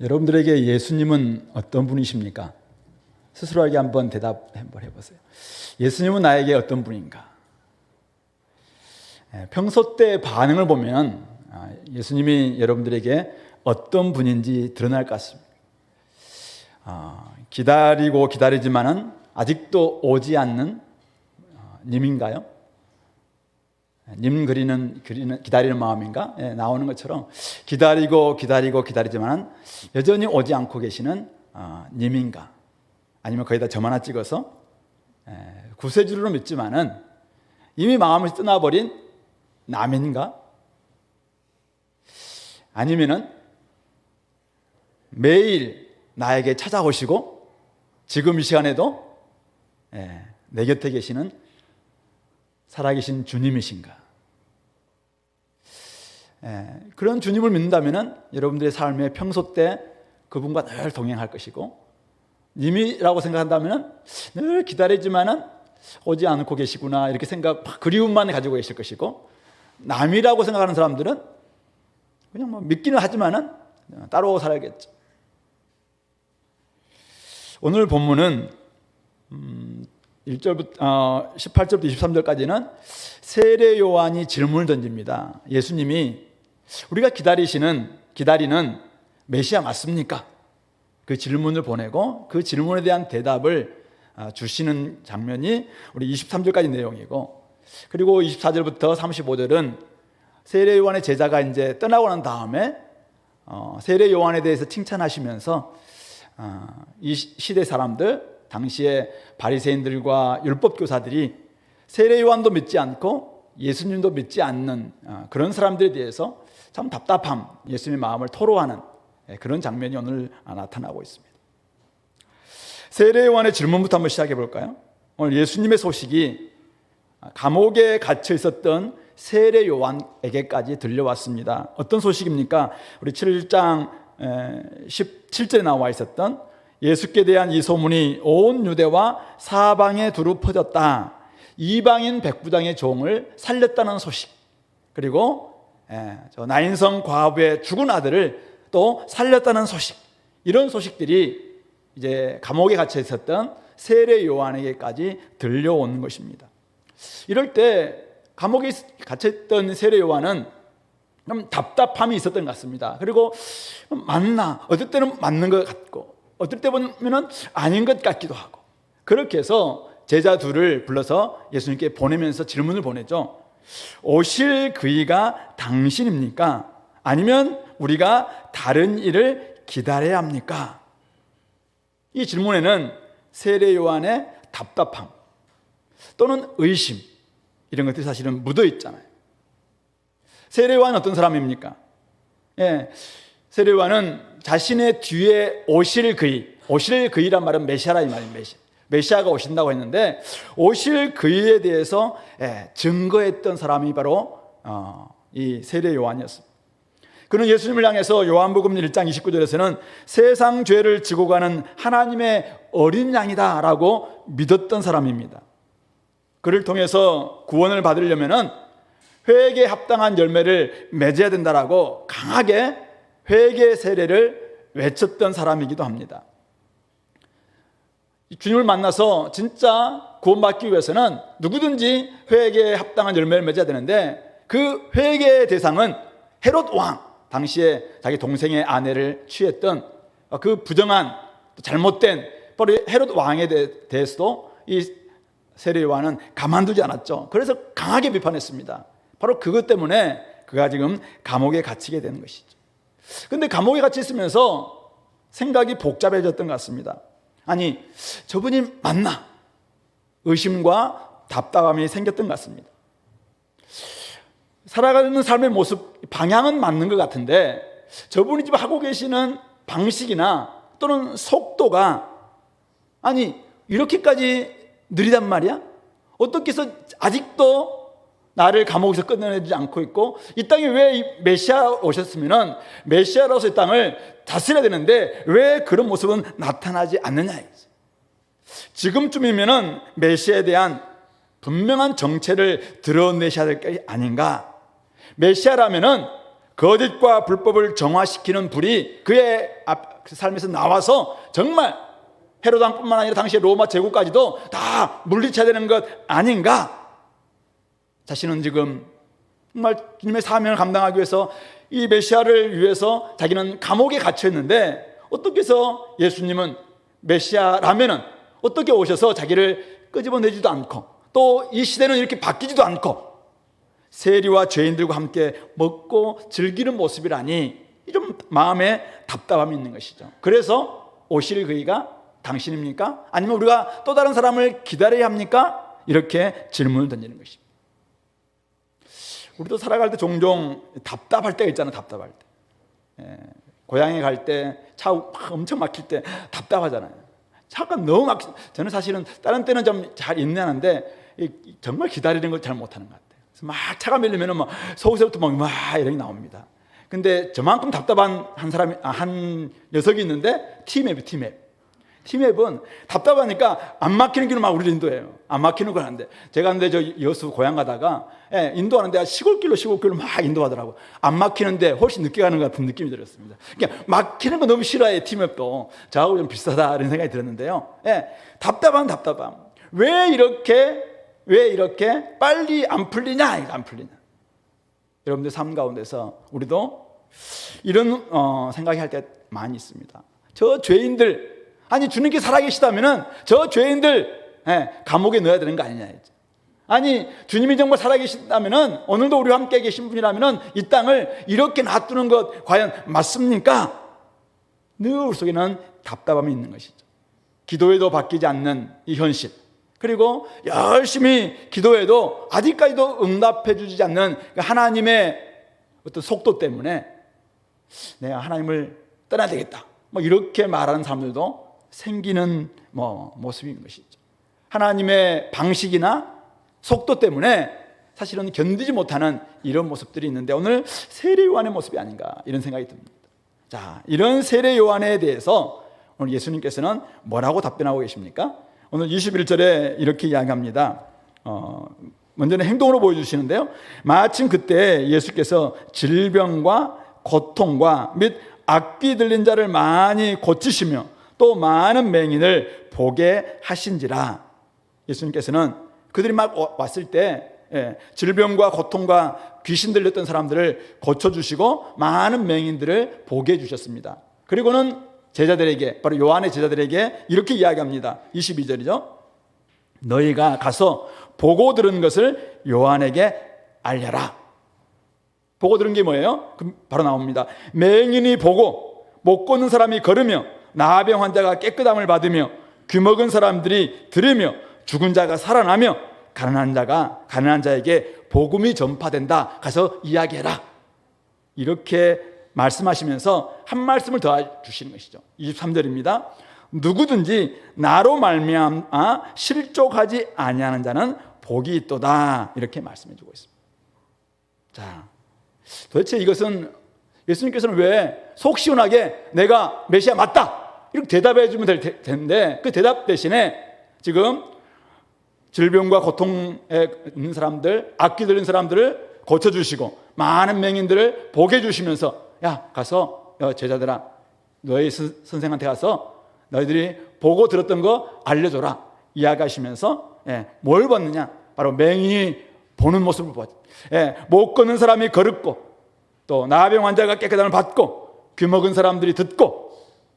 여러분들에게 예수님은 어떤 분이십니까? 스스로에게 한번 대답 한번 해보세요. 예수님은 나에게 어떤 분인가? 평소 때 반응을 보면 예수님이 여러분들에게 어떤 분인지 드러날 것 같습니다. 기다리고 기다리지만은 아직도 오지 않는 님인가요? 님 기다리는 마음인가? 나오는 것처럼 기다리지만 여전히 오지 않고 계시는 님인가? 아니면 거의 다 점 하나 찍어서 구세주로 믿지만은 이미 마음을 떠나버린 남인가? 아니면은 매일 나에게 찾아오시고 지금 이 시간에도 내 곁에 계시는 살아계신 주님이신가? 그런 주님을 믿는다면 여러분들의 삶의 평소 때 그분과 늘 동행할 것이고, 님이라고 생각한다면 늘 기다리지만은 오지 않고 계시구나 이렇게 그리움만 가지고 계실 것이고, 남이라고 생각하는 사람들은 그냥 뭐 믿기는 하지만은 따로 살아야겠죠. 오늘 본문은 18절부터 23절까지는 세례 요한이 질문을 던집니다. 예수님이 우리가 기다리는 메시아 맞습니까? 그 질문을 보내고 그 질문에 대한 대답을 주시는 장면이 우리 23절까지 내용이고, 그리고 24절부터 35절은 세례 요한의 제자가 이제 떠나고 난 다음에 세례 요한에 대해서 칭찬하시면서 이 시대 사람들, 당시에 바리새인들과 율법 교사들이 세례 요한도 믿지 않고 예수님도 믿지 않는 그런 사람들에 대해서 참 답답함, 예수님의 마음을 토로하는 그런 장면이 오늘 나타나고 있습니다. 세례 요한의 질문부터 한번 시작해 볼까요? 오늘 예수님의 소식이 감옥에 갇혀 있었던 세례 요한에게까지 들려왔습니다. 어떤 소식입니까? 우리 7장 17절에 나와 있었던 예수께 대한 이 소문이 온 유대와 사방에 두루 퍼졌다. 이방인 백부장의 종을 살렸다는 소식, 그리고 저 나인성 과부의 죽은 아들을 또 살렸다는 소식, 이런 소식들이 이제 감옥에 갇혀 있었던 세례 요한에게까지 들려오는 것입니다. 이럴 때 감옥에 갇혀있던 세례 요한은 좀 답답함이 있었던 것 같습니다. 그리고 어떨 때는 맞는 것 같고 어떨 때 보면 아닌 것 같기도 하고, 그렇게 해서 제자 둘을 불러서 예수님께 보내면서 질문을 보내죠. 오실 그이가 당신입니까? 아니면 우리가 다른 일을 기다려야 합니까? 이 질문에는 세례 요한의 답답함 또는 의심, 이런 것들이 사실은 묻어 있잖아요. 세례 요한은 어떤 사람입니까? 세례 요한은 자신의 뒤에 오실 그이란 말은 메시아라 이 말입니다. 메시아가 오신다고 했는데, 오실 그이에 대해서 증거했던 사람이 바로 이 세례 요한이었습니다. 그는 예수님을 향해서 요한복음 1장 29절에서는 세상 죄를 지고 가는 하나님의 어린 양이다 라고 믿었던 사람입니다. 그를 통해서 구원을 받으려면 회개에 합당한 열매를 맺어야 된다라고 강하게 회개 세례를 외쳤던 사람이기도 합니다. 주님을 만나서 진짜 구원받기 위해서는 누구든지 회개에 합당한 열매를 맺어야 되는데, 그 회개의 대상은 헤롯 왕, 당시에 자기 동생의 아내를 취했던 그 부정한 잘못된 바로 헤롯 왕에 대해서도 이 세례 요한은 가만두지 않았죠. 그래서 강하게 비판했습니다. 바로 그것 때문에 그가 지금 감옥에 갇히게 되는 것이죠. 그런데 감옥에 갇혀 있으면서 생각이 복잡해졌던 것 같습니다. 아니, 저분이 맞나? 의심과 답답함이 생겼던 것 같습니다. 살아가는 삶의 모습, 방향은 맞는 것 같은데 저분이 지금 하고 계시는 방식이나 또는 속도가 아니 이렇게까지 느리단 말이야? 어떻게 해서 아직도 나를 감옥에서 끊어내지 않고 있고, 이 땅에 왜 이 메시아 오셨으면 메시아로서 이 땅을 다스려야 되는데 왜 그런 모습은 나타나지 않느냐. 지금쯤이면 메시아에 대한 분명한 정체를 드러내셔야 될 게 아닌가. 메시아라면은 거짓과 불법을 정화시키는 불이 그의 삶에서 나와서 정말 헤롯 왕뿐만 아니라 당시의 로마 제국까지도 다 물리쳐야 되는 것 아닌가? 자신은 지금 정말 주님의 사명을 감당하기 위해서 이 메시아를 위해서 자기는 감옥에 갇혀 있는데, 어떻게 해서 예수님은 메시아라면은 어떻게 오셔서 자기를 끄집어내지도 않고 또 이 시대는 이렇게 바뀌지도 않고 세리와 죄인들과 함께 먹고 즐기는 모습이라니 좀 마음에 답답함이 있는 것이죠. 그래서 오실 그이가 당신입니까? 아니면 우리가 또 다른 사람을 기다려야 합니까? 이렇게 질문을 던지는 것입니다. 우리도 살아갈 때 종종 답답할 때가 있잖아요. 답답할 때. 고향에 갈 때 차 엄청 막힐 때 답답하잖아요. 차가 너무 저는 사실은 다른 때는 좀 잘 인내하는데 정말 기다리는 걸 잘 못하는 것 같아요. 그래서 막 차가 밀리면 막 속에서부터 막 이렇게 나옵니다. 근데 저만큼 답답한 한 녀석이 있는데 T맵은 답답하니까 안 막히는 길을 막 우리를 인도해요. 안 막히는 걸 하는데, 제가 근데 저 여수 고향 가다가 인도하는데 시골길로 막 인도하더라고. 안 막히는데 훨씬 늦게 가는 것 같은 느낌이 들었습니다. 그러니까 막히는 거 너무 싫어해. T맵도 저하고 좀 비슷하다 이런 생각이 들었는데요. 답답함. 왜 이렇게 빨리 안 풀리냐? 안 풀리냐? 여러분들 삶 가운데서 우리도 이런 생각이 할 때 많이 있습니다. 저 죄인들, 아니 주님께 살아계시다면은 저 죄인들 감옥에 넣어야 되는 거 아니냐. 아니 주님이 정말 살아계신다면은, 오늘도 우리와 함께 계신 분이라면은 이 땅을 이렇게 놔두는 것 과연 맞습니까? 늘 우리 속에는 답답함이 있는 것이죠. 기도해도 바뀌지 않는 이 현실, 그리고 열심히 기도해도 아직까지도 응답해 주지 않는 하나님의 어떤 속도 때문에 내가 하나님을 떠나야 되겠다, 이렇게 말하는 사람들도 생기는 모습인 것이죠. 하나님의 방식이나 속도 때문에 사실은 견디지 못하는 이런 모습들이 있는데, 오늘 세례 요한의 모습이 아닌가 이런 생각이 듭니다. 자, 이런 세례 요한에 대해서 오늘 예수님께서는 뭐라고 답변하고 계십니까? 오늘 21절에 이렇게 이야기합니다. 먼저는 행동으로 보여주시는데요. 마침 그때 예수께서 질병과 고통과 및 악귀 들린 자를 많이 고치시며 또 많은 맹인을 보게 하신지라. 예수님께서는 그들이 막 왔을 때 질병과 고통과 귀신 들렸던 사람들을 고쳐주시고 많은 맹인들을 보게 해주셨습니다. 그리고는 제자들에게, 바로 요한의 제자들에게 이렇게 이야기합니다. 22절이죠. 너희가 가서 보고 들은 것을 요한에게 알려라. 보고 들은 게 뭐예요? 바로 나옵니다. 맹인이 보고, 못 걷는 사람이 걸으며, 나병 환자가 깨끗함을 받으며, 귀먹은 사람들이 들으며, 죽은 자가 살아나며, 가난한 자에게 복음이 전파된다. 가서 이야기해라. 이렇게 말씀하시면서 한 말씀을 더 주시는 것이죠. 23절입니다. 누구든지 나로 말미암아 실족하지 아니하는 자는 복이 있도다. 이렇게 말씀해 주고 있습니다. 자, 도대체 이것은 예수님께서는 왜 속 시원하게 내가 메시아 맞다 이렇게 대답해 주면 될 텐데, 그 대답 대신에 지금 질병과 고통에 있는 사람들, 악귀 들린 사람들을 고쳐주시고 많은 맹인들을 보게 해주시면서, 야 가서 제자들아, 너희 선생한테 가서 너희들이 보고 들었던 거 알려줘라 이야기하시면서 뭘 봤느냐? 바로 맹인이 보는 모습을 보았죠. 못 걷는 사람이 걸었고, 또 나병 환자가 깨끗함을 받고, 귀먹은 사람들이 듣고,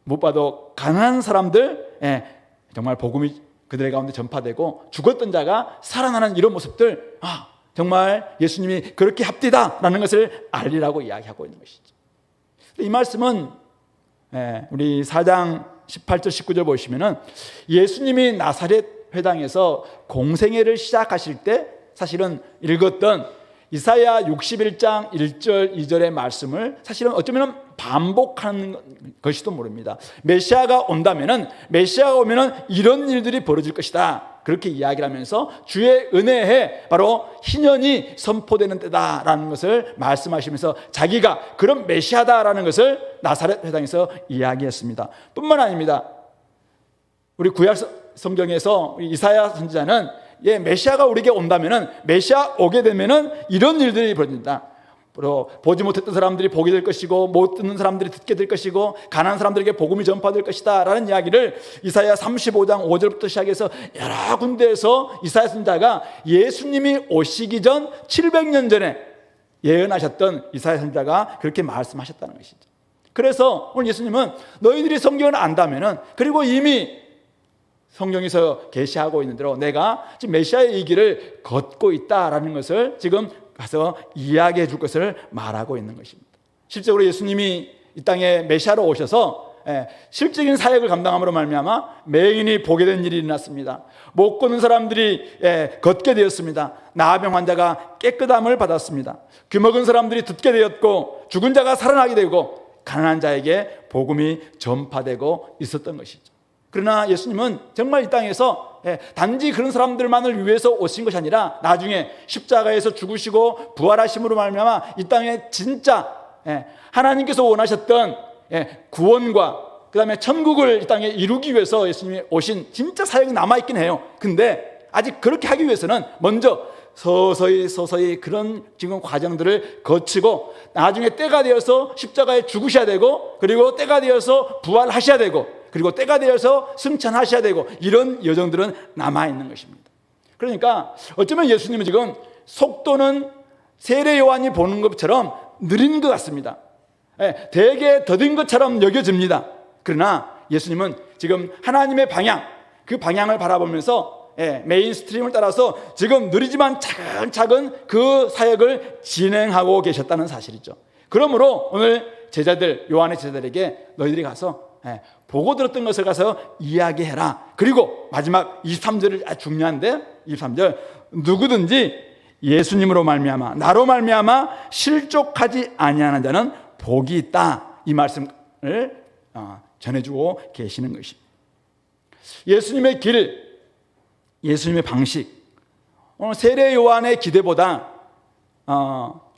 무엇보다도 가난한 사람들 정말 복음이 그들의 가운데 전파되고, 죽었던 자가 살아나는 이런 모습들, 정말 예수님이 그렇게 합디다라는 것을 알리라고 이야기하고 있는 것이죠. 이 말씀은 우리 4장 18절 19절 보시면은 예수님이 나사렛 회당에서 공생애를 시작하실 때 사실은 읽었던 이사야 61장 1절 2절의 말씀을 사실은 어쩌면 반복하는 것일지도 모릅니다. 메시아가 온다면은, 메시아가 오면은 이런 일들이 벌어질 것이다, 그렇게 이야기를 하면서 주의 은혜에 바로 희년이 선포되는 때다라는 것을 말씀하시면서 자기가 그런 메시아다라는 것을 나사렛 회당에서 이야기했습니다. 뿐만 아닙니다. 우리 구약 성경에서 이사야 선지자는 메시아가 우리에게 온다면은, 메시아 오게 되면은 이런 일들이 벌어진다. 보지 못했던 사람들이 보게 될 것이고 못 듣는 사람들이 듣게 될 것이고 가난한 사람들에게 복음이 전파될 것이다 라는 이야기를 이사야 35장 5절부터 시작해서 여러 군데에서 이사야 선지자가 예수님이 오시기 전 700년 전에 예언하셨던 이사야 선지자가 그렇게 말씀하셨다는 것이죠. 그래서 오늘 예수님은 너희들이 성경을 안다면은, 그리고 이미 성경에서 계시하고 있는 대로 내가 지금 메시아의 이 길을 걷고 있다라는 것을 지금 가서 이야기해 줄 것을 말하고 있는 것입니다. 실제로 예수님이 이 땅에 메시아로 오셔서 실질적인 사역을 감당함으로 말미암아 맹인이 보게 된 일이 일어났습니다. 못 걷는 사람들이 걷게 되었습니다. 나병 환자가 깨끗함을 받았습니다. 귀먹은 사람들이 듣게 되었고 죽은 자가 살아나게 되고 가난한 자에게 복음이 전파되고 있었던 것이죠. 그러나 예수님은 정말 이 땅에서 단지 그런 사람들만을 위해서 오신 것이 아니라 나중에 십자가에서 죽으시고 부활하심으로 말미암아 이 땅에 진짜 하나님께서 원하셨던 구원과 그 다음에 천국을 이 땅에 이루기 위해서 예수님이 오신 진짜 사역이 남아있긴 해요. 근데 아직 그렇게 하기 위해서는 먼저 서서히 그런 지금 과정들을 거치고 나중에 때가 되어서 십자가에 죽으셔야 되고, 그리고 때가 되어서 부활하셔야 되고, 그리고 때가 되어서 승천하셔야 되고, 이런 여정들은 남아있는 것입니다. 그러니까 어쩌면 예수님은 지금 속도는 세례 요한이 보는 것처럼 느린 것 같습니다. 되게 더딘 것처럼 여겨집니다. 그러나 예수님은 지금 하나님의 방향, 그 방향을 바라보면서 메인스트림을 따라서 지금 느리지만 차근차근 그 사역을 진행하고 계셨다는 사실이죠. 그러므로 오늘 제자들, 요한의 제자들에게 너희들이 가서 보고 들었던 것을 가서 이야기해라. 그리고 마지막 23절이 아주 중요한데, 23절, 누구든지 예수님으로 말미암아 나로 말미암아 실족하지 아니하는 자는 복이 있다, 이 말씀을 전해주고 계시는 것입니다. 예수님의 길, 예수님의 방식, 오늘 세례 요한의 기대보다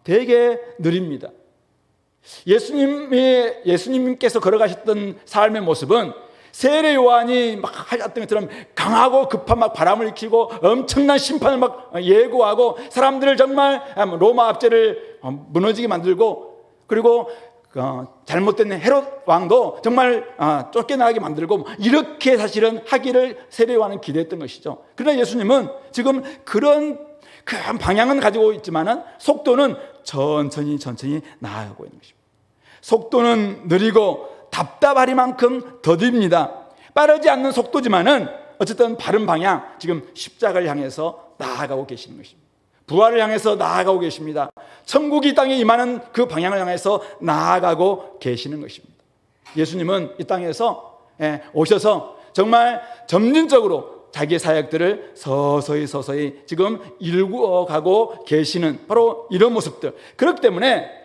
되게 느립니다. 예수님께서 걸어가셨던 삶의 모습은 세례 요한이 막 하셨던 것처럼 강하고 급한 막 바람을 일으키고 엄청난 심판을 막 예고하고 사람들을 정말 로마 압제를 무너지게 만들고, 그리고 잘못된 헤롯 왕도 정말 쫓겨나게 만들고, 이렇게 사실은 하기를 세례 요한은 기대했던 것이죠. 그러나 예수님은 지금 그런 큰 방향은 가지고 있지만은 속도는 천천히 나아가고 있는 것입니다. 속도는 느리고 답답하리만큼 더딥니다. 빠르지 않는 속도지만은 어쨌든 바른 방향, 지금 십자가를 향해서 나아가고 계시는 것입니다. 부활을 향해서 나아가고 계십니다. 천국이 땅에 임하는 그 방향을 향해서 나아가고 계시는 것입니다. 예수님은 이 땅에서 오셔서 정말 점진적으로 자기의 사역들을 서서히 지금 이루어가고 계시는 바로 이런 모습들. 그렇기 때문에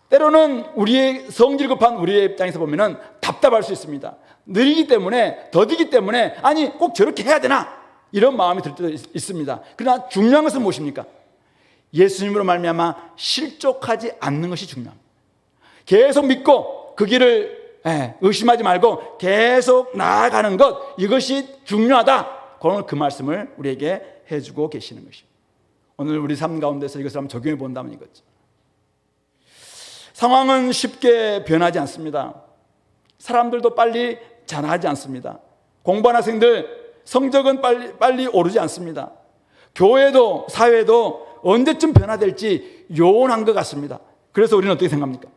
때로는 우리의 성질 급한 우리의 입장에서 보면은 답답할 수 있습니다. 느리기 때문에, 더디기 때문에 아니 꼭 저렇게 해야 되나, 이런 마음이 들 때도 있습니다. 그러나 중요한 것은 무엇입니까? 예수님으로 말미암아 실족하지 않는 것이 중요합니다. 계속 믿고 그 길을 의심하지 말고 계속 나아가는 것, 이것이 중요하다. 오늘 그 말씀을 우리에게 해주고 계시는 것입니다. 오늘 우리 삶 가운데서 이것을 한번 적용해 본다면 이거죠. 상황은 쉽게 변하지 않습니다. 사람들도 빨리 자라지 않습니다. 공부하는 학생들 성적은 빨리 오르지 않습니다. 교회도 사회도 언제쯤 변화될지 요원한 것 같습니다. 그래서 우리는 어떻게 생각합니까?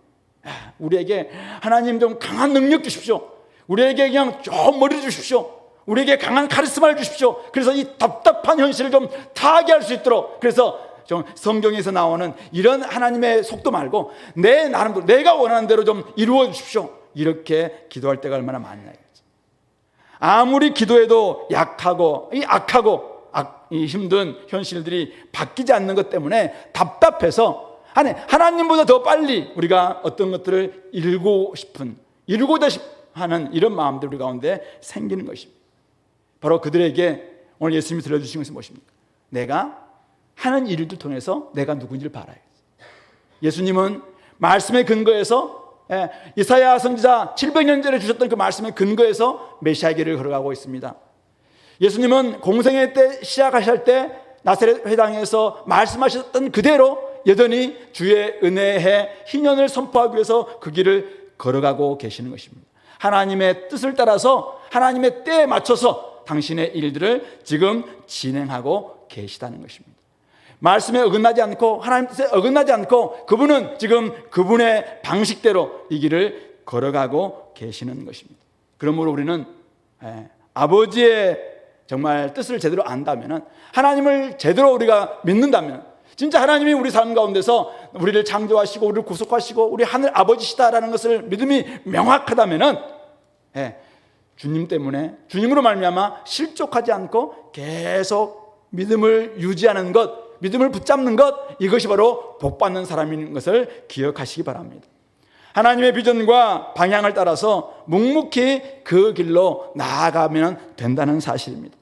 우리에게 하나님 좀 강한 능력 주십시오. 우리에게 그냥 좀 머리 주십시오. 우리에게 강한 카리스마를 주십시오. 그래서 이 답답한 현실을 좀 타개할 수 있도록, 그래서 좀 성경에서 나오는 이런 하나님의 속도 말고 내 나름대로 내가 원하는 대로 좀 이루어 주십시오. 이렇게 기도할 때가 얼마나 많냐. 아무리 기도해도 약하고 이 힘든 현실들이 바뀌지 않는 것 때문에 답답해서 하나님보다 더 빨리 우리가 어떤 것들을 이루고자 하는 이런 마음들 우리 가운데 생기는 것입니다. 바로 그들에게 오늘 예수님이 들려주신 것이 무엇입니까? 내가 하는 일들 통해서 내가 누군지를 봐야지. 예수님은 말씀의 근거에서 이사야 선지자 700년 전에 주셨던 그 말씀의 근거에서 메시아의 길을 걸어가고 있습니다. 예수님은 공생애 때 시작하실 때 나사렛 회당에서 말씀하셨던 그대로 여전히 주의 은혜의 희년을 선포하기 위해서 그 길을 걸어가고 계시는 것입니다. 하나님의 뜻을 따라서 하나님의 때에 맞춰서 당신의 일들을 지금 진행하고 계시다는 것입니다. 말씀에 어긋나지 않고 하나님 뜻에 어긋나지 않고 그분은 지금 그분의 방식대로 이 길을 걸어가고 계시는 것입니다. 그러므로 우리는 아버지의 정말 뜻을 제대로 안다면, 하나님을 제대로 우리가 믿는다면, 진짜 하나님이 우리 삶 가운데서 우리를 창조하시고 우리를 구속하시고 우리 하늘 아버지시다라는 것을 믿음이 명확하다면 주님 때문에, 주님으로 말미암아 실족하지 않고 계속 믿음을 유지하는 것, 믿음을 붙잡는 것, 이것이 바로 복받는 사람인 것을 기억하시기 바랍니다. 하나님의 비전과 방향을 따라서 묵묵히 그 길로 나아가면 된다는 사실입니다.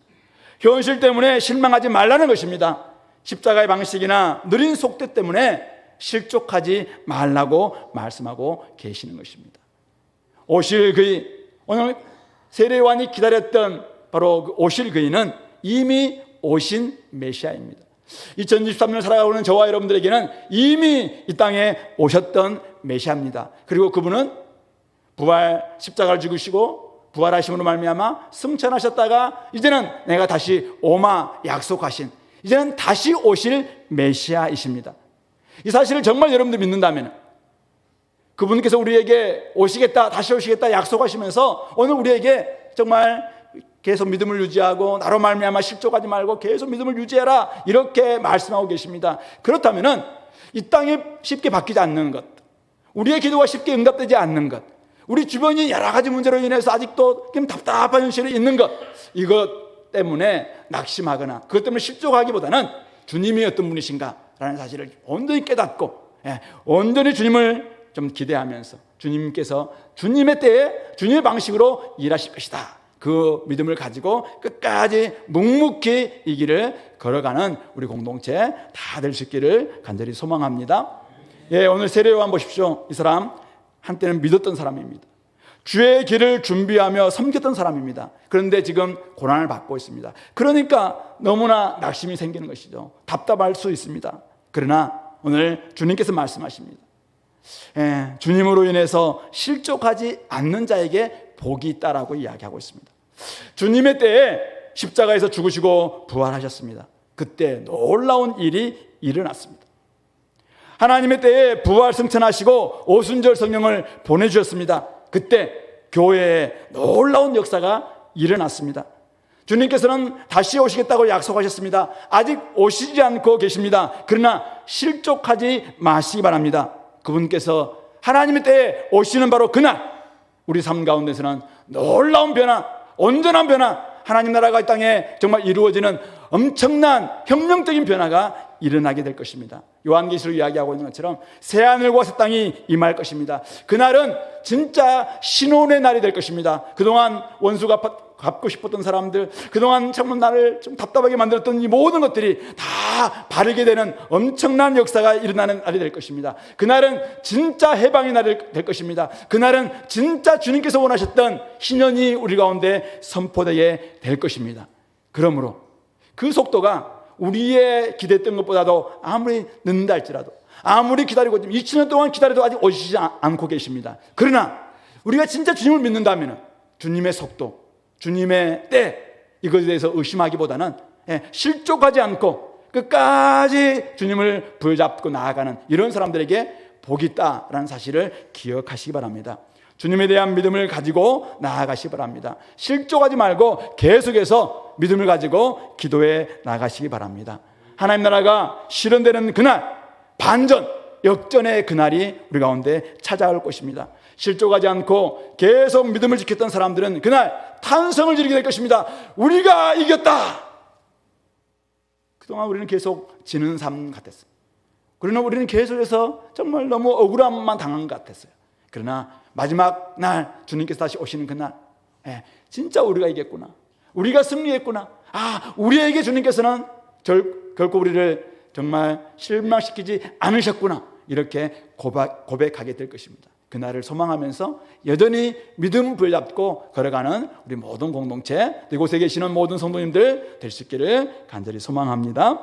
현실 때문에 실망하지 말라는 것입니다. 십자가의 방식이나 느린 속도 때문에 실족하지 말라고 말씀하고 계시는 것입니다. 오실 그의, 오늘 세례요한이 기다렸던 바로 그 오실 그이는 이미 오신 메시아입니다. 2023년을 살아가고 있는 저와 여러분들에게는 이미 이 땅에 오셨던 메시아입니다. 그리고 그분은 부활, 십자가를 죽으시고 부활하심으로 말미암아 승천하셨다가 이제는 내가 다시 오마 약속하신, 이제는 다시 오실 메시아이십니다. 이 사실을 정말 여러분들 믿는다면, 그분께서 우리에게 오시겠다, 다시 오시겠다 약속하시면서 오늘 우리에게 정말 계속 믿음을 유지하고 나로 말미암아 실족하지 말고 계속 믿음을 유지해라, 이렇게 말씀하고 계십니다. 그렇다면 이 땅에 쉽게 바뀌지 않는 것, 우리의 기도가 쉽게 응답되지 않는 것, 우리 주변이 여러 가지 문제로 인해서 아직도 좀 답답한 현실이 있는 것, 이것 때문에 낙심하거나 그것 때문에 실족하기보다는 주님이 어떤 분이신가라는 사실을 온전히 깨닫고 온전히 주님을 좀 기대하면서 주님께서 주님의 때에 주님의 방식으로 일하실 것이다, 그 믿음을 가지고 끝까지 묵묵히 이 길을 걸어가는 우리 공동체 다 될 수 있기를 간절히 소망합니다. 오늘 세례요한 보십시오. 이 사람 한때는 믿었던 사람입니다. 주의 길을 준비하며 섬겼던 사람입니다. 그런데 지금 고난을 받고 있습니다. 그러니까 너무나 낙심이 생기는 것이죠. 답답할 수 있습니다. 그러나 오늘 주님께서 말씀하십니다. 주님으로 인해서 실족하지 않는 자에게 복이 있다라고 이야기하고 있습니다. 주님의 때에 십자가에서 죽으시고 부활하셨습니다. 그때 놀라운 일이 일어났습니다. 하나님의 때에 부활 승천하시고 오순절 성령을 보내주셨습니다. 그때 교회에 놀라운 역사가 일어났습니다. 주님께서는 다시 오시겠다고 약속하셨습니다. 아직 오시지 않고 계십니다. 그러나 실족하지 마시기 바랍니다. 그분께서 하나님의 때에 오시는 바로 그날 우리 삶 가운데서는 놀라운 변화, 온전한 변화, 하나님 나라가 이 땅에 정말 이루어지는 엄청난 혁명적인 변화가 일어나게 될 것입니다. 요한계시록 이야기하고 있는 것처럼 새하늘과 새 땅이 임할 것입니다. 그날은 진짜 신혼의 날이 될 것입니다. 그동안 원수가 갚고 싶었던 사람들, 그동안 정말 나를 좀 답답하게 만들었던 이 모든 것들이 다 바르게 되는 엄청난 역사가 일어나는 날이 될 것입니다. 그날은 진짜 해방의 날이 될 것입니다. 그날은 진짜 주님께서 원하셨던 신년이 우리 가운데 선포되게 될 것입니다. 그러므로 그 속도가 우리의 기대했던 것보다도 아무리 늦는다 할지라도, 아무리 기다리고 2000년 동안 기다려도 아직 오시지 않고 계십니다. 그러나 우리가 진짜 주님을 믿는다면 주님의 속도, 주님의 때, 이것에 대해서 의심하기보다는 실족하지 않고 끝까지 주님을 부여잡고 나아가는 이런 사람들에게 복이 있다라는 사실을 기억하시기 바랍니다. 주님에 대한 믿음을 가지고 나아가시기 바랍니다. 실족하지 말고 계속해서 믿음을 가지고 기도해 나가시기 바랍니다. 하나님 나라가 실현되는 그날, 반전, 역전의 그날이 우리 가운데 찾아올 것입니다. 실족하지 않고 계속 믿음을 지켰던 사람들은 그날 탄성을 지르게 될 것입니다. 우리가 이겼다! 그동안 우리는 계속 지는 삶 같았어요. 그러나 우리는 계속해서 정말 너무 억울함만 당한 것 같았어요. 그러나 마지막 날 주님께서 다시 오시는 그날, 진짜 우리가 이겼구나, 우리가 승리했구나, 우리에게 주님께서는 결코 우리를 정말 실망시키지 않으셨구나, 이렇게 고백하게 될 것입니다. 그날을 소망하면서 여전히 믿음 부여잡고 걸어가는 우리 모든 공동체, 이곳에 계시는 모든 성도님들 될 수 있기를 간절히 소망합니다.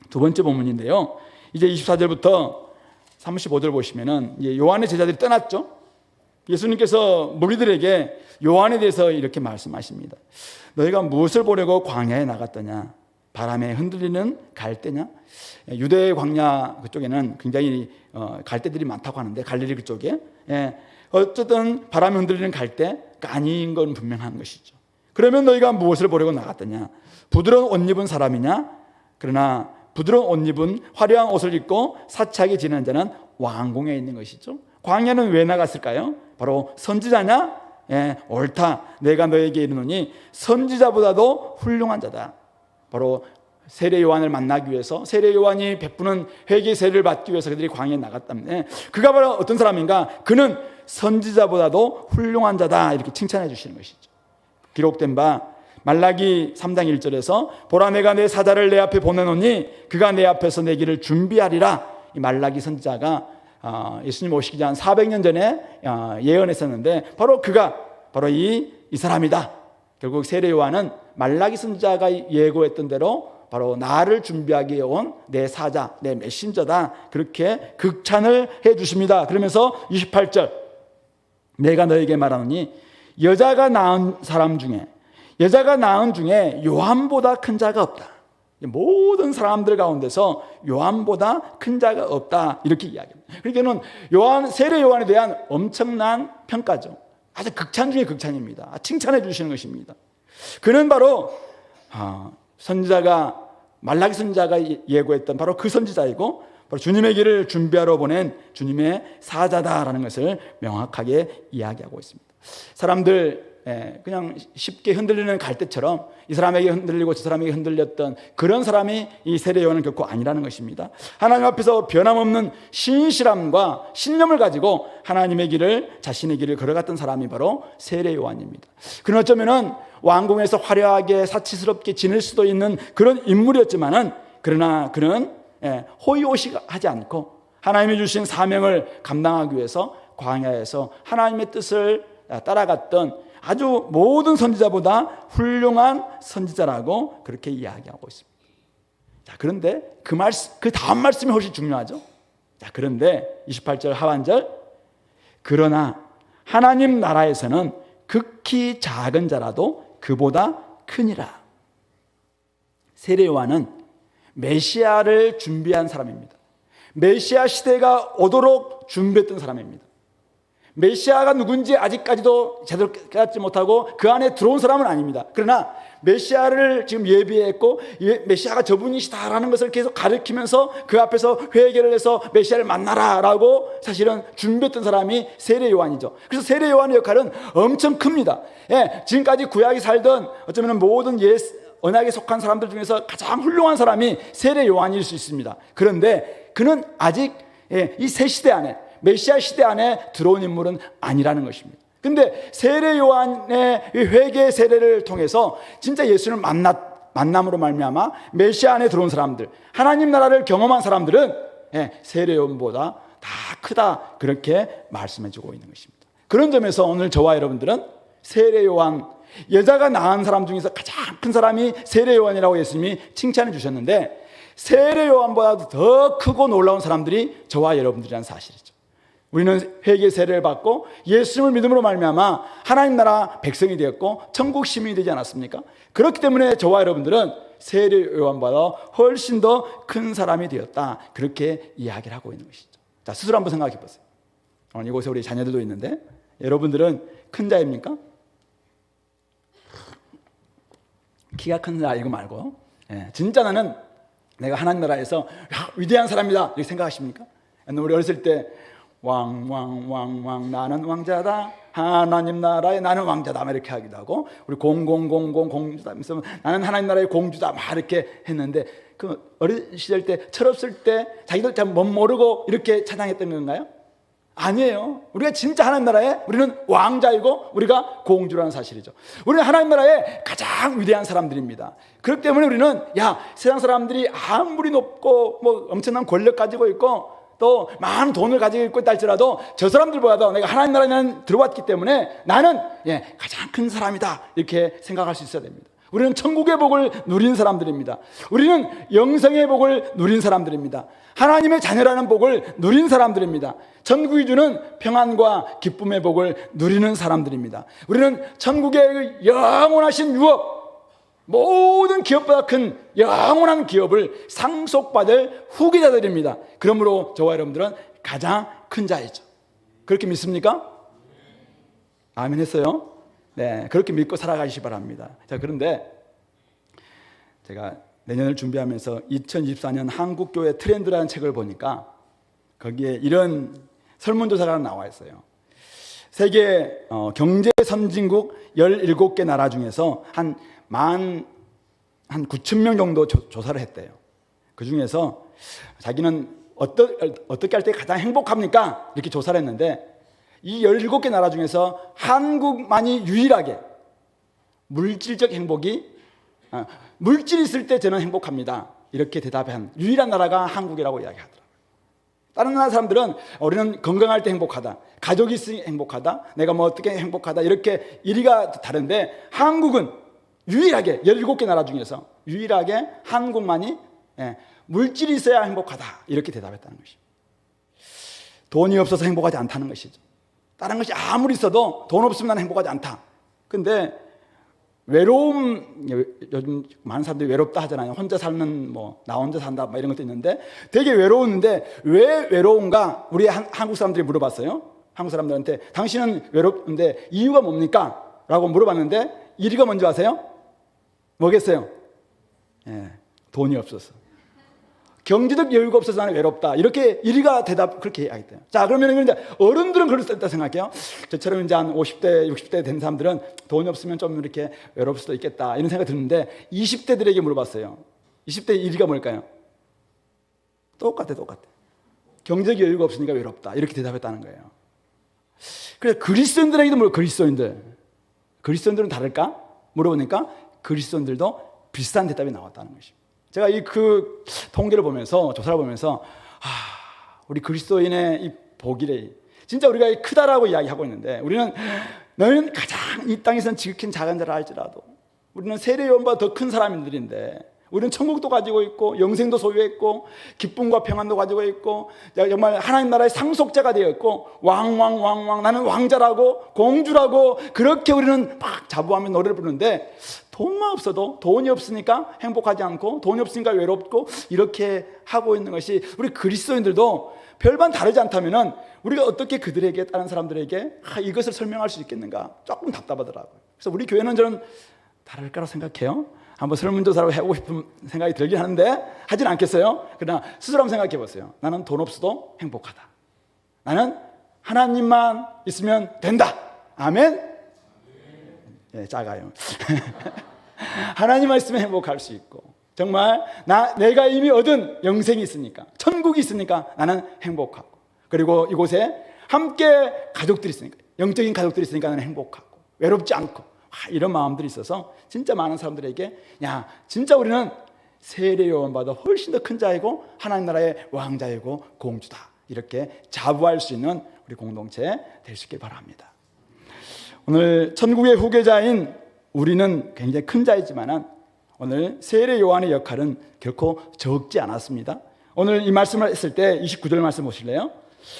두 번째 본문인데요, 이제 24절부터 35절 보시면은 이제 요한의 제자들이 떠났죠. 예수님께서 무리들에게 요한에 대해서 이렇게 말씀하십니다. 너희가 무엇을 보려고 광야에 나갔더냐? 바람에 흔들리는 갈대냐? 유대 광야 그쪽에는 굉장히 갈대들이 많다고 하는데, 갈릴리 그쪽에 어쨌든 바람에 흔들리는 갈대가 아닌 건 분명한 것이죠. 그러면 너희가 무엇을 보려고 나갔더냐? 부드러운 옷 입은 사람이냐? 그러나 부드러운 옷 입은 화려한 옷을 입고 사치하게 지내는 자는 왕궁에 있는 것이죠. 광야는 왜 나갔을까요? 바로 선지자냐? 옳다. 내가 너에게 이르노니 선지자보다도 훌륭한 자다. 바로 세례 요한을 만나기 위해서, 세례 요한이 베푸는 회개 세례를 받기 위해서 그들이 광야에 나갔다면, 그가 바로 어떤 사람인가? 그는 선지자보다도 훌륭한 자다. 이렇게 칭찬해 주시는 것이죠. 기록된 바 말라기 3장 1절에서 보라 내가 내 사자를 내 앞에 보내노니 그가 내 앞에서 내 길을 준비하리라. 이 말라기 선지자가 예수님 오시기 전 400년 전에 예언했었는데, 바로 그가 바로 이 사람이다. 결국 세례 요한은 말라기 선지자가 예고했던 대로 바로 나를 준비하기 위해 온 내 사자, 내 메신저다. 그렇게 극찬을 해 주십니다. 그러면서 28절, 내가 너에게 말하노니 여자가 낳은 중에 요한보다 큰 자가 없다. 모든 사람들 가운데서 요한보다 큰 자가 없다. 이렇게 이야기합니다. 그러니까는 세례 요한에 대한 엄청난 평가죠. 아주 극찬 중에 극찬입니다. 칭찬해 주시는 것입니다. 그는 바로 선지자가, 말라기 선지자가 예고했던 바로 그 선지자이고, 바로 주님의 길을 준비하러 보낸 주님의 사자다라는 것을 명확하게 이야기하고 있습니다. 사람들 그냥 쉽게 흔들리는 갈대처럼 이 사람에게 흔들리고 저 사람에게 흔들렸던 그런 사람이 이 세례 요한은 결코 아니라는 것입니다. 하나님 앞에서 변함없는 신실함과 신념을 가지고 하나님의 길을, 자신의 길을 걸어갔던 사람이 바로 세례 요한입니다. 그는 어쩌면은 왕궁에서 화려하게 사치스럽게 지낼 수도 있는 그런 인물이었지만은, 그러나 그는 호의호식하지 않고 하나님이 주신 사명을 감당하기 위해서 광야에서 하나님의 뜻을 따라갔던 아주 모든 선지자보다 훌륭한 선지자라고 그렇게 이야기하고 있습니다. 자, 그런데 그 다음 말씀이 훨씬 중요하죠. 자, 그런데 28절 하반절, 그러나 하나님 나라에서는 극히 작은 자라도 그보다 크니라. 세례 요한은 메시아를 준비한 사람입니다. 메시아 시대가 오도록 준비했던 사람입니다. 메시아가 누군지 아직까지도 제대로 깨닫지 못하고 그 안에 들어온 사람은 아닙니다. 그러나 메시아를 지금 예비했고, 메시아가 저분이시다라는 것을 계속 가르치면서 그 앞에서 회개를 해서 메시아를 만나라라고 사실은 준비했던 사람이 세례 요한이죠. 그래서 세례 요한의 역할은 엄청 큽니다. 지금까지 구약이 살던 어쩌면 모든 언약에 속한 사람들 중에서 가장 훌륭한 사람이 세례 요한일 수 있습니다. 그런데 그는 아직 이 새 시대 안에, 메시아 시대 안에 들어온 인물은 아니라는 것입니다. 근데 세례 요한의 회개 세례를 통해서 진짜 예수를 만남으로 말미암아 메시아 안에 들어온 사람들, 하나님 나라를 경험한 사람들은 세례 요한보다 다 크다, 그렇게 말씀해주고 있는 것입니다. 그런 점에서 오늘 저와 여러분들은 세례 요한, 여자가 낳은 사람 중에서 가장 큰 사람이 세례 요한이라고 예수님이 칭찬해 주셨는데, 세례 요한보다도 더 크고 놀라운 사람들이 저와 여러분들이라는 사실이죠. 우리는 회개 세례를 받고 예수님을 믿음으로 말미암아 하나님 나라 백성이 되었고 천국 시민이 되지 않았습니까? 그렇기 때문에 저와 여러분들은 세례 요한보다 훨씬 더 큰 사람이 되었다, 그렇게 이야기를 하고 있는 것이죠. 자, 스스로 한번 생각해 보세요. 이곳에 우리 자녀들도 있는데, 여러분들은 큰 자입니까? 키가 큰 자 이거 말고, 진짜 나는 내가 하나님 나라에서 위대한 사람이다, 이렇게 생각하십니까? 우리 어렸을 때 왕 나는 왕자다, 하나님 나라에 나는 왕자다, 막 이렇게 하기도 하고, 우리 공주다, 나는 하나님 나라의 공주다, 막 이렇게 했는데, 그 어린 시절 때, 철없을 때 자기들 잘 못 모르고 이렇게 찬양했던 건가요? 아니에요. 우리가 진짜 하나님 나라에 우리는 왕자이고 우리가 공주라는 사실이죠. 우리는 하나님 나라의 가장 위대한 사람들입니다. 그렇기 때문에 우리는 세상 사람들이 아무리 높고 뭐 엄청난 권력 가지고 있고 또 많은 돈을 가지고 있고 있다 할지라도 저 사람들보다도 내가 하나님 나라에 들어왔기 때문에 나는 가장 큰 사람이다, 이렇게 생각할 수 있어야 됩니다. 우리는 천국의 복을 누린 사람들입니다. 우리는 영생의 복을 누린 사람들입니다. 하나님의 자녀라는 복을 누린 사람들입니다. 천국이 주는 평안과 기쁨의 복을 누리는 사람들입니다. 우리는 천국의 영원하신 유업, 모든 기업보다 큰 영원한 기업을 상속받을 후계자들입니다. 그러므로 저와 여러분들은 가장 큰 자이죠. 그렇게 믿습니까? 아멘 했어요? 네, 그렇게 믿고 살아가시기 바랍니다. 자, 그런데 제가 내년을 준비하면서 2024년 한국교회 트렌드라는 책을 보니까 거기에 이런 설문조사가 하나 나와 있어요. 세계 경제 선진국 17개 나라 중에서 한 9,000명 정도 조사를 했대요. 그 중에서 자기는 어떻게 할 때 가장 행복합니까? 이렇게 조사를 했는데 이 17개 나라 중에서 한국만이 유일하게 물질적 행복이 물질이 있을 때 저는 행복합니다, 이렇게 대답한 유일한 나라가 한국이라고 이야기하더라고요. 다른 나라 사람들은 우리는 건강할 때 행복하다, 가족이 있으니 행복하다, 내가 뭐 어떻게 행복하다, 이렇게 일위가 다른데 한국은 유일하게 17개 나라 중에서 유일하게 한국만이 물질이 있어야 행복하다, 이렇게 대답했다는 것이죠. 돈이 없어서 행복하지 않다는 것이죠. 다른 것이 아무리 있어도 돈 없으면 나는 행복하지 않다. 근데 외로움, 요즘 많은 사람들이 외롭다 하잖아요. 혼자 살면 나 혼자 산다 이런 것도 있는데 되게 외로웠는데 왜 외로운가 우리 한국 사람들이 물어봤어요. 한국 사람들한테 당신은 외롭는데 이유가 뭡니까? 라고 물어봤는데 1위가 뭔지 아세요? 뭐겠어요? 돈이 없어서. 경제적 여유가 없어서 나는 외롭다, 이렇게 1위가 그렇게 이야기해요. 자, 그러면 이제 어른들은 그럴 수 있다 생각해요. 저처럼 이제 한 50대, 60대 된 사람들은 돈이 없으면 좀 이렇게 외로울 수도 있겠다, 이런 생각이 드는데 20대들에게 물어봤어요. 20대 1위가 뭘까요? 똑같아. 경제적 여유가 없으니까 외롭다, 이렇게 대답했다는 거예요. 그래서 그리스도인들에게도 그리스도인들은 다를까? 물어보니까 그리스도인들도 비슷한 대답이 나왔다는 것입니다. 제가 그 통계를 보면서, 조사를 보면서 우리 그리스도인의 이 복이래, 진짜 우리가 크다라고 이야기하고 있는데, 너희는 가장 이 땅에서는 지극히 작은 자라 할지라도 우리는 세례요한보다 더 큰 사람들인데, 우리는 천국도 가지고 있고 영생도 소유했고 기쁨과 평안도 가지고 있고 정말 하나님 나라의 상속자가 되어 있고 왕 나는 왕자라고 공주라고 그렇게 우리는 막 자부하며 노래를 부르는데, 돈만 없어도 돈이 없으니까 행복하지 않고 돈이 없으니까 외롭고 이렇게 하고 있는 것이 우리 그리스도인들도 별반 다르지 않다면 우리가 어떻게 그들에게, 다른 사람들에게 이것을 설명할 수 있겠는가, 조금 답답하더라고요. 그래서 우리 교회는 저는 다를까라고 생각해요. 한번 설문조사를 해보고 싶은 생각이 들긴 하는데 하진 않겠어요. 그러나 스스로 한번 생각해 보세요. 나는 돈 없어도 행복하다. 나는 하나님만 있으면 된다. 아멘? 작아요. 하나님만 있으면 행복할 수 있고, 정말 내가 이미 얻은 영생이 있으니까, 천국이 있으니까 나는 행복하고, 그리고 이곳에 함께 가족들이 있으니까, 영적인 가족들이 있으니까 나는 행복하고 외롭지 않고, 이런 마음들이 있어서 진짜 많은 사람들에게 진짜 우리는 세례 요한보다 훨씬 더 큰 자이고 하나님 나라의 왕자이고 공주다, 이렇게 자부할 수 있는 우리 공동체 될 수 있길 바랍니다. 오늘 천국의 후계자인 우리는 굉장히 큰 자이지만 오늘 세례 요한의 역할은 결코 적지 않았습니다. 오늘 이 말씀을 했을 때 29절 말씀 보실래요?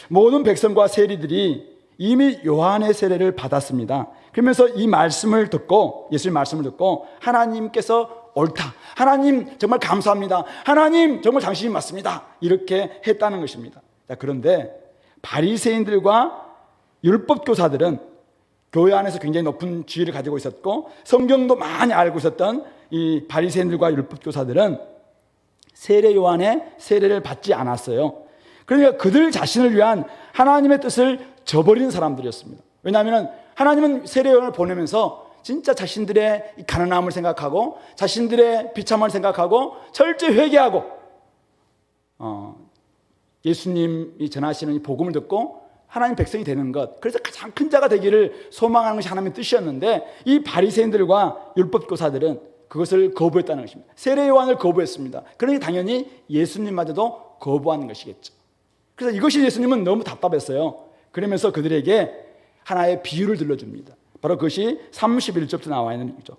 모든 백성과 세리들이 이미 요한의 세례를 받았습니다. 그러면서 이 말씀을 듣고, 예수의 말씀을 듣고 하나님께서 옳다, 하나님 정말 감사합니다, 하나님 정말 당신이 맞습니다, 이렇게 했다는 것입니다. 자, 그런데 바리새인들과 율법교사들은 교회 안에서 굉장히 높은 지위를 가지고 있었고 성경도 많이 알고 있었던 이 바리새인들과 율법교사들은 세례 요한의 세례를 받지 않았어요. 그러니까 그들 자신을 위한 하나님의 뜻을 저버리는 사람들이었습니다. 왜냐하면 하나님은 세례 요한을 보내면서 진짜 자신들의 가난함을 생각하고 자신들의 비참함을 생각하고 철저히 회개하고 예수님이 전하시는 이 복음을 듣고 하나님 백성이 되는 것, 그래서 가장 큰 자가 되기를 소망하는 것이 하나님의 뜻이었는데 이 바리새인들과 율법교사들은 그것을 거부했다는 것입니다. 세례 요한을 거부했습니다. 그러니 당연히 예수님마저도 거부하는 것이겠죠. 그래서 이것이 예수님은 너무 답답했어요. 그러면서 그들에게 하나의 비유를 들려줍니다. 바로 그것이 31절부터 나와 있는 얘기죠.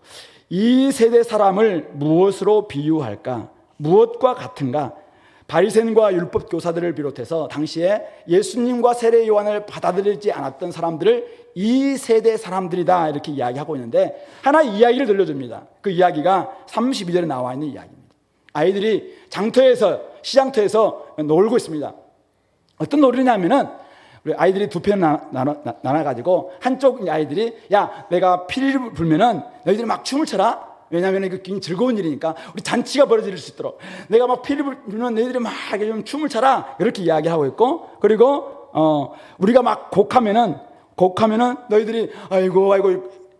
이 세대 사람을 무엇으로 비유할까? 무엇과 같은가? 바리새인과 율법 교사들을 비롯해서 당시에 예수님과 세례 요한을 받아들이지 않았던 사람들을 이 세대 사람들이다 이렇게 이야기하고 있는데, 하나의 이야기를 들려줍니다. 그 이야기가 32절에 나와 있는 이야기입니다. 아이들이 시장터에서 놀고 있습니다. 어떤 놀이냐면은 우리 아이들이 두 편 나눠가지고 한쪽 아이들이, 야, 내가 피리를 불면은 너희들이 막 춤을 춰라. 왜냐하면 이거 굉장히 즐거운 일이니까 우리 잔치가 벌어질 수 있도록 내가 막 피리를 불면 너희들이 막 좀 춤을 춰라. 이렇게 이야기하고 있고, 그리고 우리가 막 곡하면은 너희들이 아이고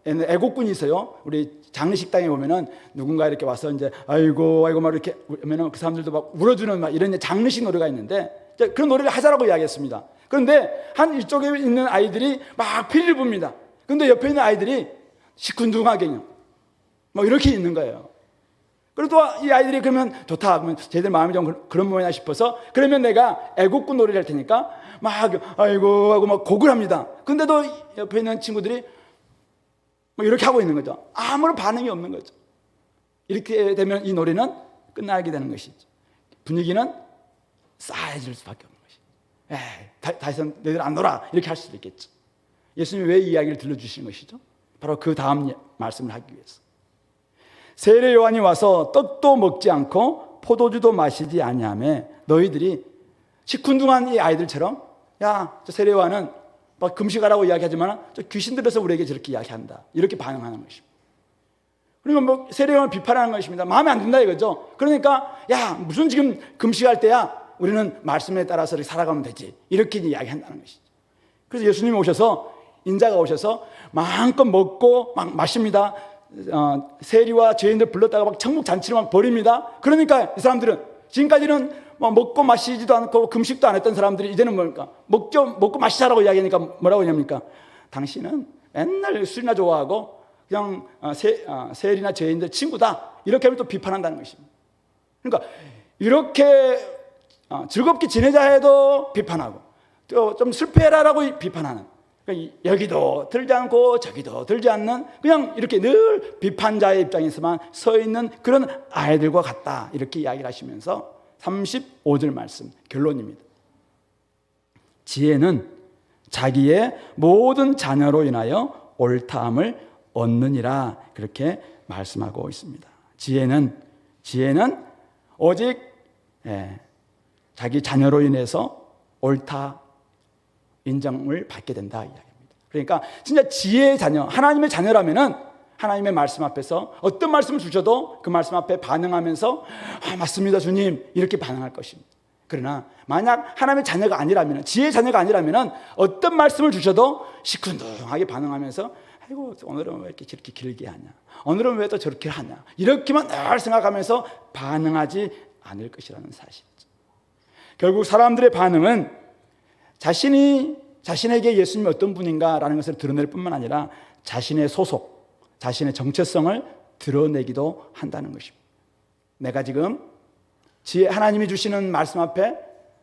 애국군이 있어요. 우리 장례식당에 보면은 누군가 이렇게 와서 이제 아이고 막 이렇게 하면은 그 사람들도 막 울어주는 막 이런 장례식 노래가 있는데, 그런 노래를 하자라고 이야기했습니다. 그런데 한 이쪽에 있는 아이들이 막 피리를 붑니다. 그런데 옆에 있는 아이들이 시큰둥하게 뭐 이렇게 있는 거예요. 그래도 이 아이들이 그러면 좋다, 그러면 쟤들 마음이 좀 그런 모양이나 싶어서, 그러면 내가 애국군 노래를 할 테니까 막 아이고 하고 막 곡을 합니다. 근데도 옆에 있는 친구들이 뭐 이렇게 하고 있는 거죠. 아무런 반응이 없는 거죠. 이렇게 되면 이 노래는 끝나게 되는 것이죠. 분위기는 싸해질 수밖에 없는 것이죠. 다시 너희들 안 놀아, 이렇게 할 수도 있겠죠. 예수님이 왜 이 이야기를 들려주신 것이죠? 바로 그 다음 말씀을 하기 위해서. 세례 요한이 와서 떡도 먹지 않고 포도주도 마시지 아니하며 너희들이 시큰둥한 이 아이들처럼, 야, 저 세례 요한은 막 금식하라고 이야기하지만 저 귀신 들어서 우리에게 저렇게 이야기한다, 이렇게 반응하는 것입니다. 그리고 뭐 세례 요한을 비판하는 것입니다. 마음에 안 든다 이거죠. 그러니까 야, 무슨 지금 금식할 때야, 우리는 말씀에 따라서 이렇게 살아가면 되지, 이렇게 이야기한다는 것이죠. 그래서 예수님이 오셔서, 인자가 오셔서 마음껏 먹고 막 마십니다. 세리와 죄인들 불렀다가 막 천국 잔치를 막 벌입니다. 그러니까 이 사람들은 지금까지는 뭐 먹고 마시지도 않고 금식도 안 했던 사람들이 이제는 뭡니까? 먹고 마시자라고 이야기하니까 뭐라고 하냐니까, 당신은 맨날 술이나 좋아하고 그냥 세리나 죄인들 친구다, 이렇게 하면 또 비판한다는 것입니다. 그러니까 이렇게 즐겁게 지내자 해도 비판하고, 또 좀 슬퍼해라라고 비판하는, 여기도 들지 않고 저기도 들지 않는, 그냥 이렇게 늘 비판자의 입장에서만 서 있는 그런 아이들과 같다, 이렇게 이야기를 하시면서 35절 말씀 결론입니다. 지혜는 자기의 모든 자녀로 인하여 옳다함을 얻느니라, 그렇게 말씀하고 있습니다. 지혜는 오직 자기 자녀로 인해서 옳다 인정을 받게 된다 이야기입니다. 그러니까 진짜 지혜의 자녀, 하나님의 자녀라면은 하나님의 말씀 앞에서 어떤 말씀을 주셔도 그 말씀 앞에 반응하면서 맞습니다 주님, 이렇게 반응할 것입니다. 그러나 만약 하나님의 자녀가 아니라면, 지혜의 자녀가 아니라면 어떤 말씀을 주셔도 시큰둥하게 반응하면서 아이고 오늘은 왜 이렇게 저렇게 길게 하냐, 오늘은 왜 또 저렇게 하냐, 이렇게만 늘 생각하면서 반응하지 않을 것이라는 사실이죠. 결국 사람들의 반응은 자신에게 예수님이 어떤 분인가라는 것을 드러낼 뿐만 아니라 자신의 소속, 자신의 정체성을 드러내기도 한다는 것입니다. 내가 지금 하나님이 주시는 말씀 앞에,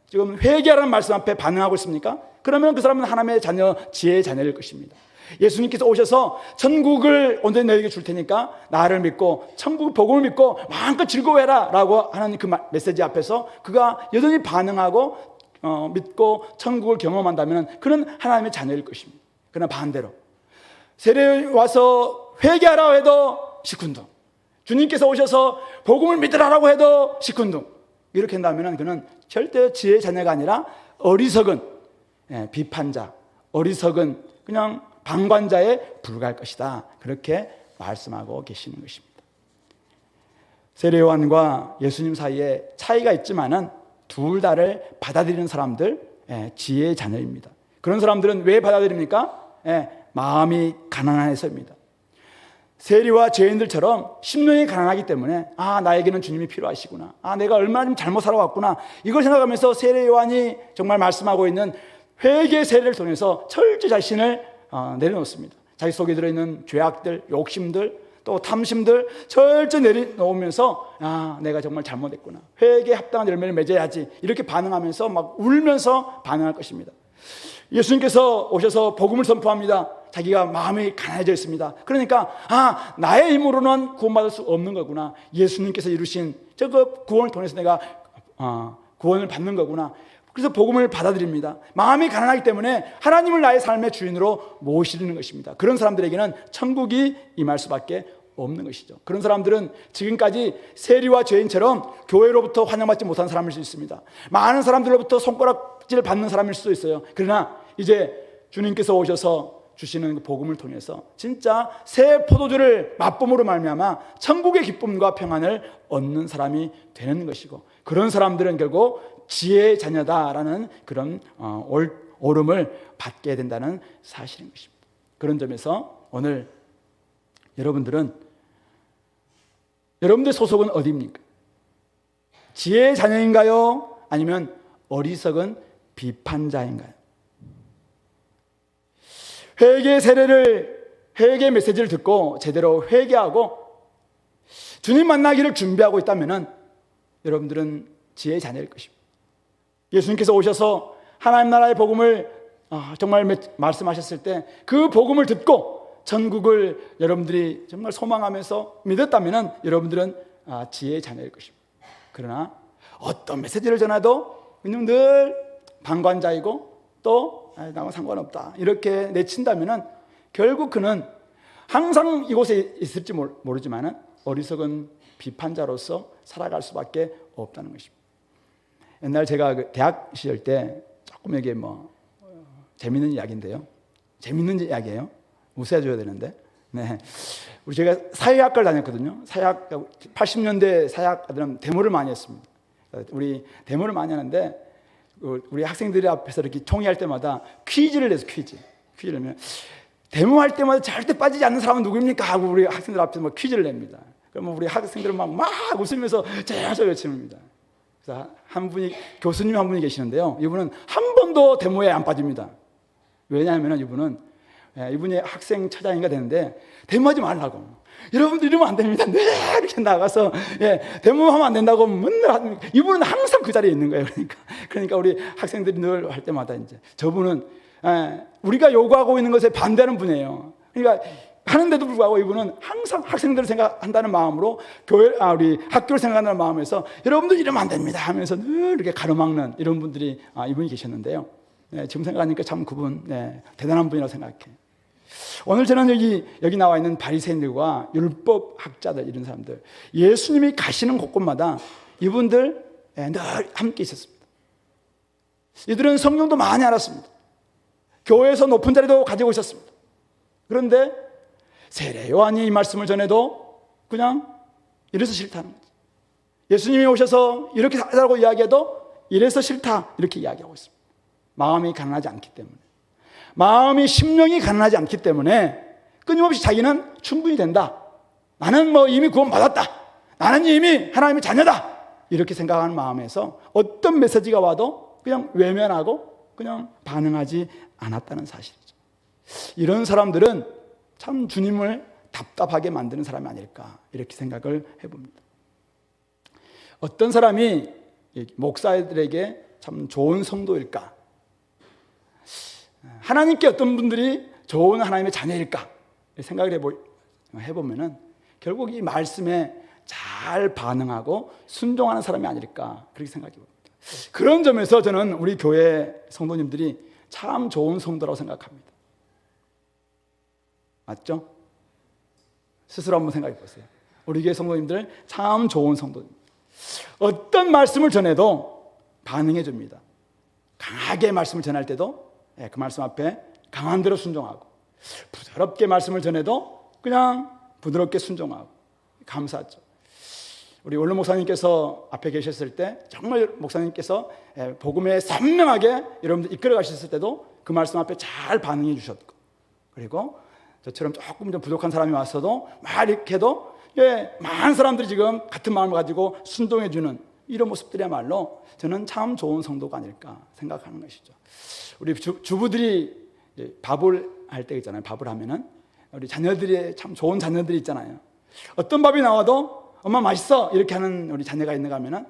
지금 회개하라는 말씀 앞에 반응하고 있습니까? 그러면 그 사람은 하나님의 자녀, 지혜의 자녀일 것입니다. 예수님께서 오셔서 천국을 온전히 너에게 줄 테니까 나를 믿고 천국 복음을 믿고 마음껏 즐거워해라 라고 하는 그 메시지 앞에서 그가 여전히 반응하고 믿고 천국을 경험한다면 그는 하나님의 자녀일 것입니다. 그러나 반대로 세례 와서 회개하라고 해도 시큰둥, 주님께서 오셔서 복음을 믿으라고 해도 시큰둥, 이렇게 한다면 그는 절대 지혜의 자녀가 아니라 어리석은 비판자, 어리석은 그냥 방관자에 불과할 것이다, 그렇게 말씀하고 계시는 것입니다. 세례 요한과 예수님 사이에 차이가 있지만은 둘 다를 받아들이는 사람들, 지혜의 자녀입니다. 그런 사람들은 왜 받아들입니까? 마음이 가난해서입니다. 세리와 죄인들처럼 심령이 가난하기 때문에 나에게는 주님이 필요하시구나, 내가 얼마나 좀 잘못 살아왔구나, 이걸 생각하면서 세례 요한이 정말 말씀하고 있는 회개 세례를 통해서 철저히 자신을 내려놓습니다. 자기 속에 들어있는 죄악들, 욕심들, 또 탐심들 철저히 내려놓으면서 내가 정말 잘못했구나, 회개에 합당한 열매를 맺어야지, 이렇게 반응하면서 막 울면서 반응할 것입니다. 예수님께서 오셔서 복음을 선포합니다. 자기가 마음이 가난해져 있습니다. 그러니까 나의 힘으로는 구원받을 수 없는 거구나. 예수님께서 이루신 저 구원을 통해서 내가 구원을 받는 거구나. 그래서 복음을 받아들입니다. 마음이 가난하기 때문에 하나님을 나의 삶의 주인으로 모시는 것입니다. 그런 사람들에게는 천국이 임할 수밖에 없는 것이죠. 그런 사람들은 지금까지 세리와 죄인처럼 교회로부터 환영받지 못한 사람일 수 있습니다. 많은 사람들로부터 손가락질 받는 사람일 수도 있어요. 그러나 이제 주님께서 오셔서 주시는 복음을 통해서 진짜 새 포도주를 맛봄으로 말미암아 천국의 기쁨과 평안을 얻는 사람이 되는 것이고, 그런 사람들은 결국 지혜의 자녀다라는 그런 오름을 받게 된다는 사실인 것입니다. 그런 점에서 오늘 여러분들의 소속은 어디입니까? 지혜의 자녀인가요? 아니면 어리석은 비판자인가요? 회개 메시지를 듣고 제대로 회개하고 주님 만나기를 준비하고 있다면 여러분들은 지혜의 자녀일 것입니다. 예수님께서 오셔서 하나님 나라의 복음을 정말 말씀하셨을 때 그 복음을 듣고 천국을 여러분들이 정말 소망하면서 믿었다면 여러분들은 지혜의 자녀일 것입니다. 그러나 어떤 메시지를 전해도 그냥 늘 방관자이고 또 나와 상관없다 이렇게 내친다면 결국 그는 항상 이곳에 있을지 모르지만 어리석은 비판자로서 살아갈 수밖에 없다는 것입니다. 옛날 제가 대학 시절 때 조금 이게 재밌는 이야기인데요. 재밌는 이야기예요. 웃어줘야 되는데. 네. 제가 사회학과를 다녔거든요. 80년대 사회학과들은 데모를 많이 했습니다. 우리 데모를 많이 하는데 우리 학생들 앞에서 이렇게 총회할 때마다 퀴즈를 내서 퀴즈를 내면 데모할 때마다 절대 빠지지 않는 사람은 누구입니까? 하고 우리 학생들 앞에서 퀴즈를 냅니다. 그러면 우리 학생들은 막 웃으면서 제자저 외칩니다. 그래서 교수님 한 분이 계시는데요. 이분은 한 번도 데모에 안 빠집니다. 왜냐하면 이분이 학생 처장인가 되는데 데모하지 말라고. 여러분들 이러면 안 됩니다. 네, 이렇게 나가서 데모하면 안 된다고 맨날 합니다. 이분은 항상 그 자리에 있는 거예요. 그러니까 우리 학생들이 늘 할 때마다 이제 저분은 우리가 요구하고 있는 것에 반대하는 분이에요. 그러니까 하는데도 불구하고 이분은 항상 학생들을 생각한다는 마음으로 우리 학교를 생각한다는 마음에서 여러분들 이러면 안 됩니다 하면서 늘 이렇게 가로막는 이런 분들이 이분이 계셨는데요. 지금 생각하니까 참 그분 대단한 분이라고 생각해요. 오늘 저는 여기 나와 있는 바리새인들과 율법 학자들 이런 사람들 예수님이 가시는 곳곳마다 이분들 늘 함께 있었습니다. 이들은 성경도 많이 알았습니다. 교회에서 높은 자리도 가지고 있었습니다. 그런데 세례 요한이 이 말씀을 전해도 그냥 이래서 싫다는 거죠. 예수님이 오셔서 이렇게 하라고 이야기해도 이래서 싫다 이렇게 이야기하고 있습니다. 마음이 가난하지 않기 때문에, 마음이 심령이 가난하지 않기 때문에 끊임없이 자기는 충분히 된다. 나는 이미 구원받았다. 나는 이미 하나님의 자녀다. 이렇게 생각하는 마음에서 어떤 메시지가 와도 그냥 외면하고 그냥 반응하지 않았다는 사실이죠. 이런 사람들은 참 주님을 답답하게 만드는 사람이 아닐까 이렇게 생각을 해봅니다. 어떤 사람이 목사들에게 참 좋은 성도일까? 하나님께 어떤 분들이 좋은 하나님의 자녀일까? 생각을 해보면 결국 이 말씀에 잘 반응하고 순종하는 사람이 아닐까 그렇게 생각해 봅니다. 그런 점에서 저는 우리 교회 성도님들이 참 좋은 성도라고 생각합니다. 맞죠? 스스로 한번 생각해 보세요. 우리 교회 성도님들 참 좋은 성도입니다. 어떤 말씀을 전해도 반응해 줍니다. 강하게 말씀을 전할 때도 그 말씀 앞에 강한 대로 순종하고, 부드럽게 말씀을 전해도 그냥 부드럽게 순종하고, 감사하죠. 우리 원로 목사님께서 앞에 계셨을 때 정말 목사님께서 복음에 선명하게 여러분들 이끌어 가셨을 때도 그 말씀 앞에 잘 반응해 주셨고, 그리고 저처럼 조금 좀 부족한 사람이 왔어도 막 이렇게 해도 많은 사람들이 지금 같은 마음을 가지고 순종해 주는 이런 모습들이야말로 저는 참 좋은 성도가 아닐까 생각하는 것이죠. 우리 주부들이 밥을 할 때 있잖아요. 밥을 하면은 우리 자녀들이 참 좋은 자녀들이 있잖아요. 어떤 밥이 나와도 엄마 맛있어 이렇게 하는 우리 자녀가 있는가 하면은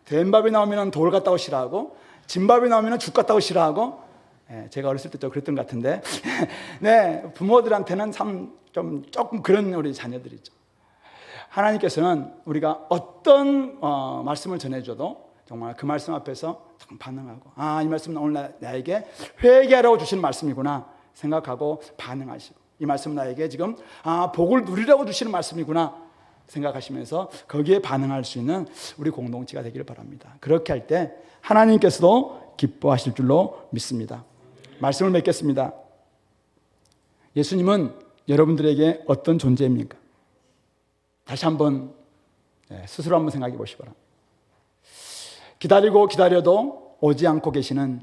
된 밥이 나오면 돌 같다고 싫어하고, 진 밥이 나오면 죽 같다고 싫어하고, 제가 어렸을 때 좀 그랬던 것 같은데 네, 부모들한테는 참 좀 조금 그런 우리 자녀들이죠. 하나님께서는 우리가 어떤 말씀을 전해줘도 정말 그 말씀 앞에서 반응하고, 이 말씀은 오늘 나에게 회개하라고 주시는 말씀이구나 생각하고 반응하시고, 이 말씀은 나에게 지금 복을 누리라고 주시는 말씀이구나 생각하시면서 거기에 반응할 수 있는 우리 공동체가 되기를 바랍니다. 그렇게 할 때 하나님께서도 기뻐하실 줄로 믿습니다. 말씀을 맺겠습니다. 예수님은 여러분들에게 어떤 존재입니까? 다시 한번 스스로 한번 생각해 보시기 바랍니다. 기다리고 기다려도 오지 않고 계시는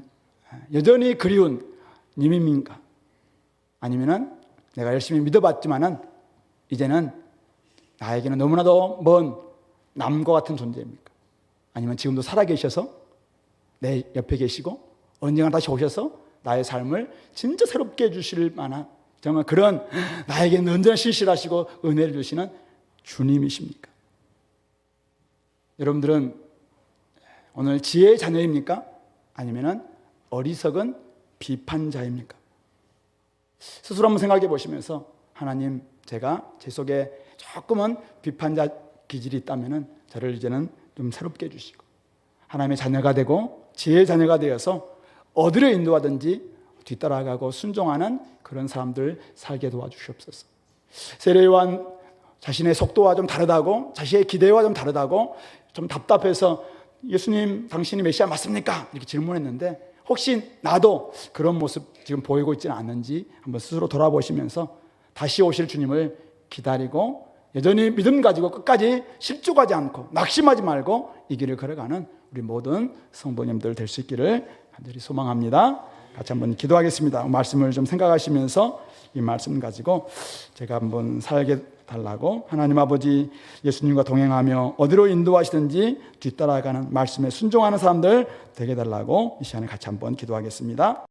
여전히 그리운 님입니까? 아니면은 내가 열심히 믿어봤지만은 이제는 나에게는 너무나도 먼 남과 같은 존재입니까? 아니면 지금도 살아계셔서 내 옆에 계시고 언젠가 다시 오셔서 나의 삶을 진짜 새롭게 해주실 만한 정말 그런 나에게는 언제나 신실하시고 은혜를 주시는 주님이십니까? 여러분들은 오늘 지혜의 자녀입니까? 아니면 어리석은 비판자입니까? 스스로 한번 생각해 보시면서 하나님, 제가 제 속에 조금은 비판자 기질이 있다면 저를 이제는 좀 새롭게 해주시고 하나님의 자녀가 되고 지혜의 자녀가 되어서 어디로 인도하든지 뒤따라가고 순종하는 그런 사람들 살게 도와주시옵소서. 세례 요한 자신의 속도와 좀 다르다고, 자신의 기대와 좀 다르다고 좀 답답해서 예수님 당신이 메시아 맞습니까? 이렇게 질문했는데 혹시 나도 그런 모습 지금 보이고 있지는 않는지 한번 스스로 돌아보시면서 다시 오실 주님을 기다리고 여전히 믿음 가지고 끝까지 실족하지 않고 낙심하지 말고 이 길을 걸어가는 우리 모든 성도님들 될 수 있기를 간절히 소망합니다. 같이 한번 기도하겠습니다. 말씀을 좀 생각하시면서 이 말씀 가지고 제가 한번 살게 달라고, 하나님 아버지 예수님과 동행하며 어디로 인도하시든지 뒤따라가는 말씀에 순종하는 사람들 되게 달라고 이 시간에 같이 한번 기도하겠습니다.